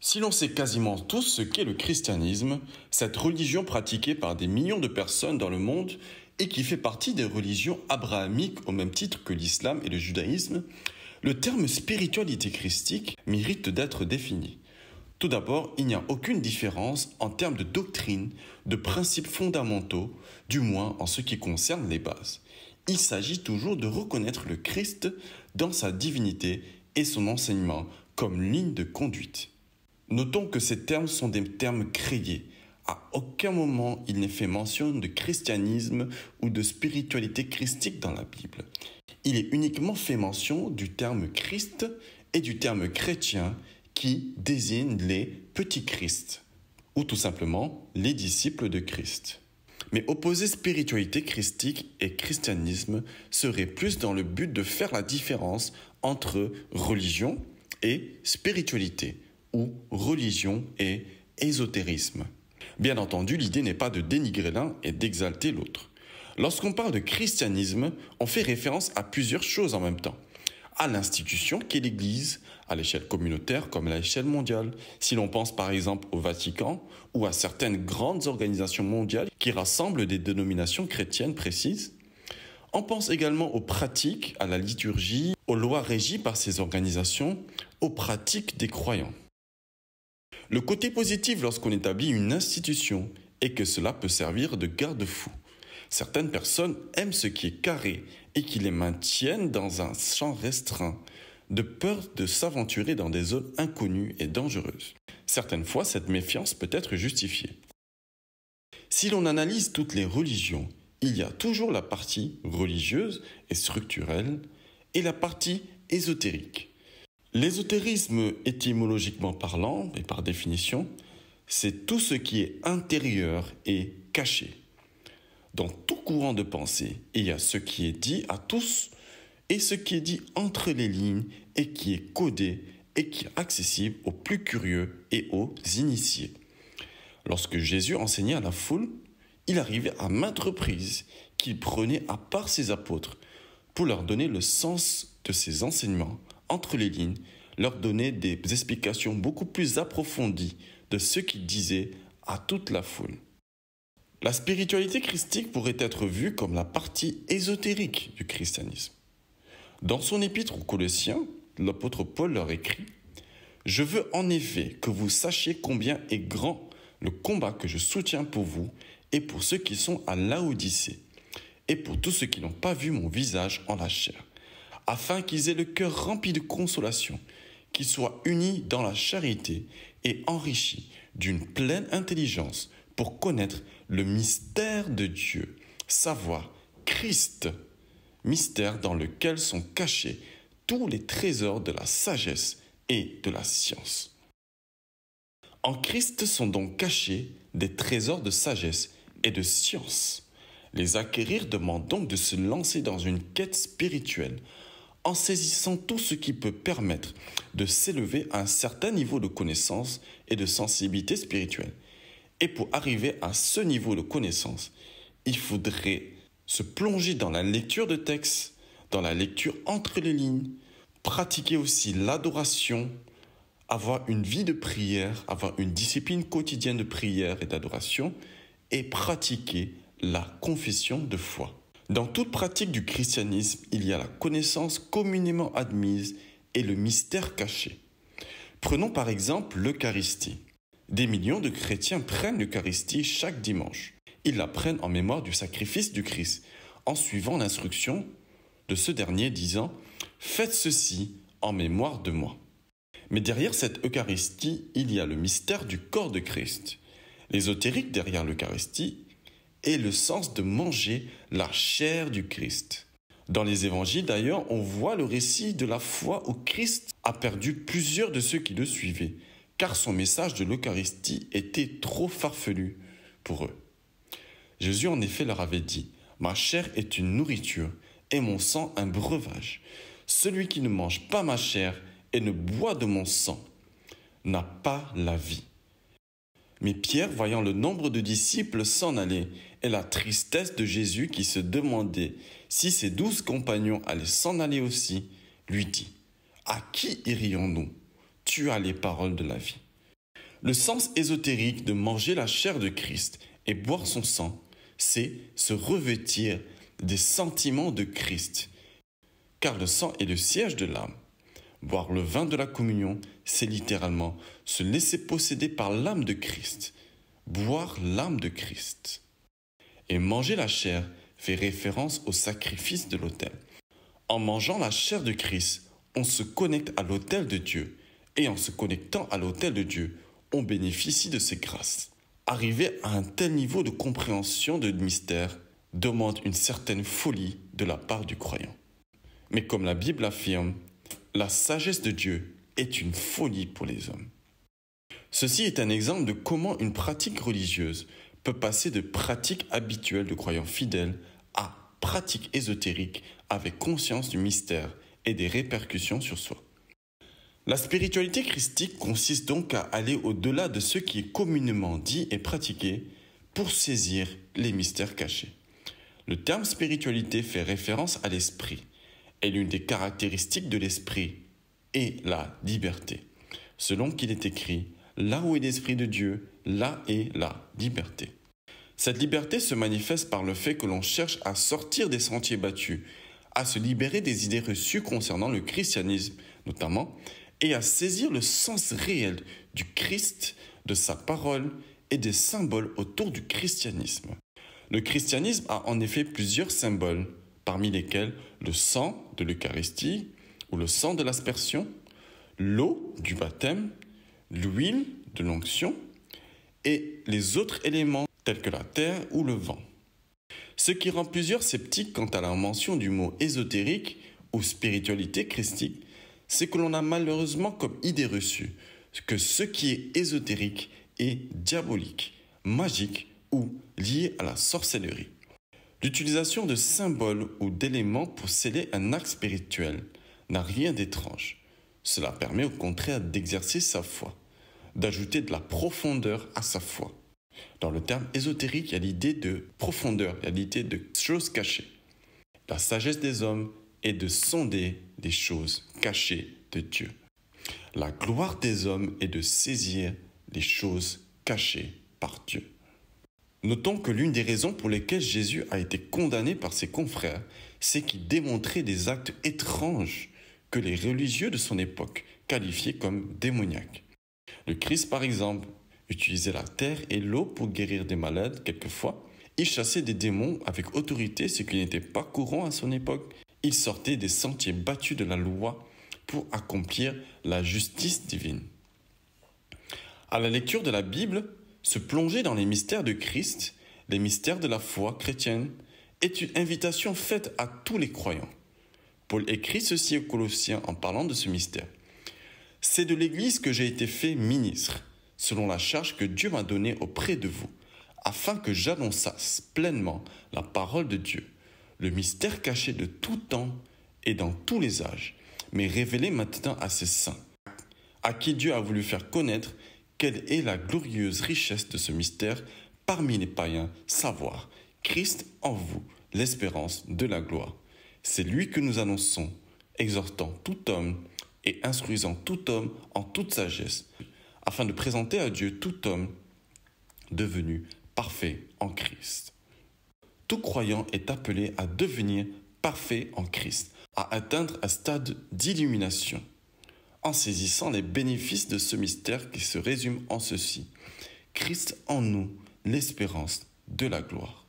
Si l'on sait quasiment tous ce qu'est le christianisme, cette religion pratiquée par des millions de personnes dans le monde et qui fait partie des religions abrahamiques au même titre que l'islam et le judaïsme, le terme spiritualité christique mérite d'être défini. Tout d'abord, il n'y a aucune différence en termes de doctrine, de principes fondamentaux, du moins en ce qui concerne les bases. Il s'agit toujours de reconnaître le Christ dans sa divinité et son enseignement comme ligne de conduite. Notons que ces termes sont des termes créés. À aucun moment il n'est fait mention de christianisme ou de spiritualité christique dans la Bible. Il est uniquement fait mention du terme Christ et du terme chrétien qui désignent les petits Christ, ou tout simplement les disciples de Christ. Mais opposer spiritualité christique et christianisme serait plus dans le but de faire la différence entre religion et spiritualité, ou religion et ésotérisme. Bien entendu, l'idée n'est pas de dénigrer l'un et d'exalter l'autre. Lorsqu'on parle de christianisme, on fait référence à plusieurs choses en même temps. À l'institution qu'est l'Église, à l'échelle communautaire comme à l'échelle mondiale. Si l'on pense par exemple au Vatican ou à certaines grandes organisations mondiales qui rassemblent des dénominations chrétiennes précises. On pense également aux pratiques, à la liturgie, aux lois régies par ces organisations, aux pratiques des croyants. Le côté positif lorsqu'on établit une institution est que cela peut servir de garde-fou. Certaines personnes aiment ce qui est carré et qui les maintiennent dans un champ restreint, de peur de s'aventurer dans des zones inconnues et dangereuses. Certaines fois, cette méfiance peut être justifiée. Si l'on analyse toutes les religions, il y a toujours la partie religieuse et structurelle et la partie ésotérique. L'ésotérisme, étymologiquement parlant et par définition, c'est tout ce qui est intérieur et caché. Dans tout courant de pensée, il y a ce qui est dit à tous et ce qui est dit entre les lignes et qui est codé et qui est accessible aux plus curieux et aux initiés. Lorsque Jésus enseignait à la foule, il arrivait à maintes reprises qu'il prenait à part ses apôtres pour leur donner le sens de ses enseignements entre les lignes, leur donner des explications beaucoup plus approfondies de ce qu'il disait à toute la foule. La spiritualité christique pourrait être vue comme la partie ésotérique du christianisme. Dans son épître aux Colossiens, l'apôtre Paul leur écrit « Je veux en effet que vous sachiez combien est grand le combat que je soutiens pour vous et pour ceux qui sont à Laodicée, et pour tous ceux qui n'ont pas vu mon visage en la chair, afin qu'ils aient le cœur rempli de consolation, qu'ils soient unis dans la charité et enrichis d'une pleine intelligence pour connaître le mystère de Dieu, savoir Christ, mystère dans lequel sont cachés tous les trésors de la sagesse et de la science. En Christ sont donc cachés des trésors de sagesse et de science. Les acquérir demande donc de se lancer dans une quête spirituelle, en saisissant tout ce qui peut permettre de s'élever à un certain niveau de connaissance et de sensibilité spirituelle. Et pour arriver à ce niveau de connaissance, il faudrait se plonger dans la lecture de textes, dans la lecture entre les lignes, pratiquer aussi l'adoration, avoir une vie de prière, avoir une discipline quotidienne de prière et d'adoration, et pratiquer la confession de foi. Dans toute pratique du christianisme, il y a la connaissance communément admise et le mystère caché. Prenons par exemple l'Eucharistie. Des millions de chrétiens prennent l'Eucharistie chaque dimanche. Ils la prennent en mémoire du sacrifice du Christ, en suivant l'instruction de ce dernier disant « Faites ceci en mémoire de moi ». Mais derrière cette Eucharistie, il y a le mystère du corps de Christ. L'ésotérique derrière l'Eucharistie est le sens de manger la chair du Christ. Dans les évangiles d'ailleurs, on voit le récit de la fois où Christ a perdu plusieurs de ceux qui le suivaient, car son message de l'Eucharistie était trop farfelu pour eux. Jésus en effet leur avait dit « Ma chair est une nourriture et mon sang un breuvage. Celui qui ne mange pas ma chair et ne boit de mon sang n'a pas la vie. » Mais Pierre, voyant le nombre de disciples s'en aller et la tristesse de Jésus qui se demandait si ses 12 compagnons allaient s'en aller aussi, lui dit « À qui irions-nous ? Tu as les paroles de la vie. » Le sens ésotérique de manger la chair de Christ et boire son sang, c'est se revêtir des sentiments de Christ, car le sang est le siège de l'âme. Boire le vin de la communion, c'est littéralement se laisser posséder par l'âme de Christ, boire l'âme de Christ. Et manger la chair fait référence au sacrifice de l'autel. En mangeant la chair de Christ, on se connecte à l'autel de Dieu, et en se connectant à l'autel de Dieu, on bénéficie de ses grâces. Arriver à un tel niveau de compréhension de mystère demande une certaine folie de la part du croyant. Mais comme la Bible affirme, la sagesse de Dieu est une folie pour les hommes. Ceci est un exemple de comment une pratique religieuse peut passer de pratiques habituelles de croyants fidèles à pratiques ésotériques avec conscience du mystère et des répercussions sur soi. La spiritualité christique consiste donc à aller au-delà de ce qui est communément dit et pratiqué pour saisir les mystères cachés. Le terme spiritualité fait référence à l'esprit, et l'une des caractéristiques de l'esprit est la liberté. Selon qu'il est écrit, là où est l'esprit de Dieu, là est la liberté. Cette liberté se manifeste par le fait que l'on cherche à sortir des sentiers battus, à se libérer des idées reçues concernant le christianisme notamment, et à saisir le sens réel du Christ, de sa parole et des symboles autour du christianisme. Le christianisme a en effet plusieurs symboles, parmi lesquels le sang de l'Eucharistie ou le sang de l'aspersion, l'eau du baptême, l'huile de l'onction et les autres éléments tels que la terre ou le vent. Ce qui rend plusieurs sceptiques quant à la mention du mot ésotérique ou spiritualité christique, c'est que l'on a malheureusement comme idée reçue que ce qui est ésotérique est diabolique, magique ou lié à la sorcellerie. L'utilisation de symboles ou d'éléments pour sceller un acte spirituel n'a rien d'étrange. Cela permet au contraire d'exercer sa foi, d'ajouter de la profondeur à sa foi. Dans le terme ésotérique, il y a l'idée de profondeur, il y a l'idée de choses cachées. La sagesse des hommes est de sonder des choses cachées de Dieu. La gloire des hommes est de saisir les choses cachées par Dieu. Notons que l'une des raisons pour lesquelles Jésus a été condamné par ses confrères, c'est qu'il démontrait des actes étranges que les religieux de son époque qualifiaient comme démoniaques. Le Christ, par exemple, utilisait la terre et l'eau pour guérir des malades quelquefois. Il chassait des démons avec autorité, ce qui n'était pas courant à son époque. Il sortait des sentiers battus de la loi pour accomplir la justice divine. À la lecture de la Bible, se plonger dans les mystères de Christ, les mystères de la foi chrétienne, est une invitation faite à tous les croyants. Paul écrit ceci aux Colossiens en parlant de ce mystère. « C'est de l'Église que j'ai été fait ministre, selon la charge que Dieu m'a donnée auprès de vous, afin que j'annonçasse pleinement la parole de Dieu, le mystère caché de tout temps et dans tous les âges, mais révélé maintenant à ses saints, à qui Dieu a voulu faire connaître quelle est la glorieuse richesse de ce mystère parmi les païens, savoir Christ en vous, l'espérance de la gloire. C'est lui que nous annonçons, exhortant tout homme et instruisant tout homme en toute sagesse, afin de présenter à Dieu tout homme devenu parfait en Christ. » Tout croyant est appelé à devenir parfait en Christ, à atteindre un stade d'illumination, en saisissant les bénéfices de ce mystère qui se résume en ceci. Christ en nous, l'espérance de la gloire.